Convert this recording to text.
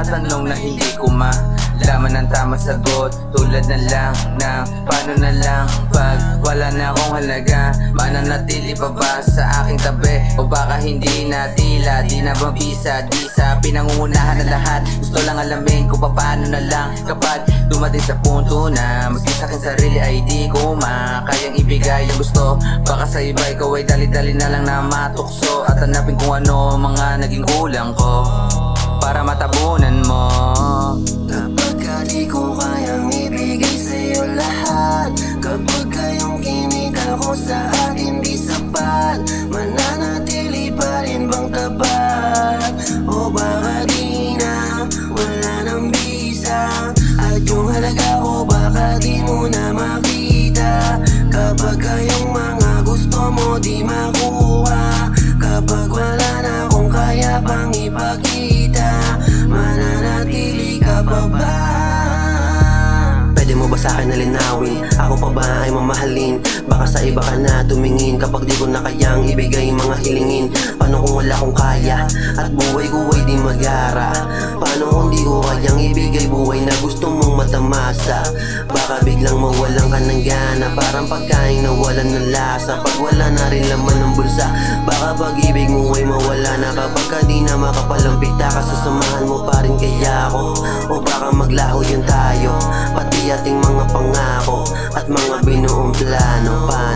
mga tanong na hindi ko malaman ng tamang sagot. Tulad na lang ng paano na lang pag wala na akong halaga. Mananatili pa ba sa aking tabi? O baka hindi na tila, di na mabisa, di sa pinangungunahan na lahat. Gusto lang alamin kung paano na lang kapag dumating sa punto na maski sa aking sarili ay di ko makayang ibigay ang gusto. Baka sa iba ikaw ay dali-dali na lang na matukso at hanapin kung ano mga naging kulang ko para matabunan mo. Kapag di ko kayang ibigay sa'yo lahat, kapag kayong kinita ko sa akin di sapat, mananatili pa rin bang tapat? O baka di na, wala nang bisa, at yung halaga ko baka di mo na makita. Kapag kayong mga gusto mo di makuha, kapag wala na akong kaya pang ipakita, mananatili ka pa ba? Pwede mo ba sa'kin nalinawin? Ako pa ba ay mamahalin? Baka sa iba ka na tumingin kapag di ko na kayang ibigay mga hilingin. Paano kung wala kong kaya at buhay ko ay di magara? Paano kung di ko kayang ibigay buhay na gusto mong matamasa? Baka biglang mawalan ka ng gana, parang pagkain na walan ng lasa. Pag wala na rin laman ng bulsa, baka pag-ibig mo ay mawala na. Kapag ka di na makapalampita ka, sasamahan mo pa rin kaya ako? O baka maglaho yun tayo, pati ating mga pangako at mga binuong plano pa.